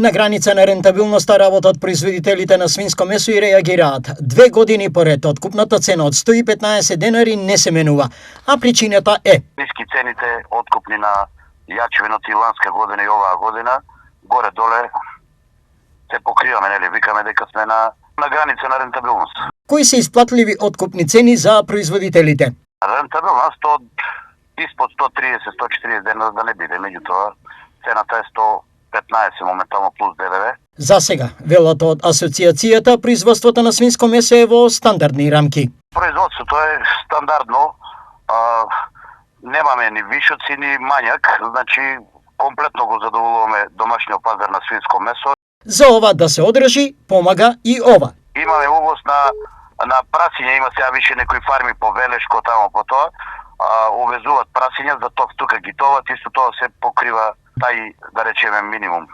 На граница на рентабилноста работат производителите на свинско месо и реагираат. 2 години поред откупната цена од 115 денари не се менува, а причината е ниски цените откупни на јачевиното и ланска година и оваа година, горе-доле се покриваме, нели, викаме дека сме на граница на рентабилност. Кои се исплатливи откупни цени за производителите? Рентабилност од испод 130-140 дена да не биде, меѓутоа цената е 115 моментално плюс ДДВ. За сега, велат од Асоциацијата, производството на свинско месо е во стандардни рамки. Производството е стандардно, немаме ни вишоци, ни мањак, значи комплетно го задоволуваме домашниот пазар на свинско месо. За ова да се одржи, помага и ова. Имаме увоз на прасиња, има сега више некои фарми по Велешко, тамо по тоа, увезуваат прасиња, за тука ги товат, исто тоа се покрива тај, да речеме, минимум.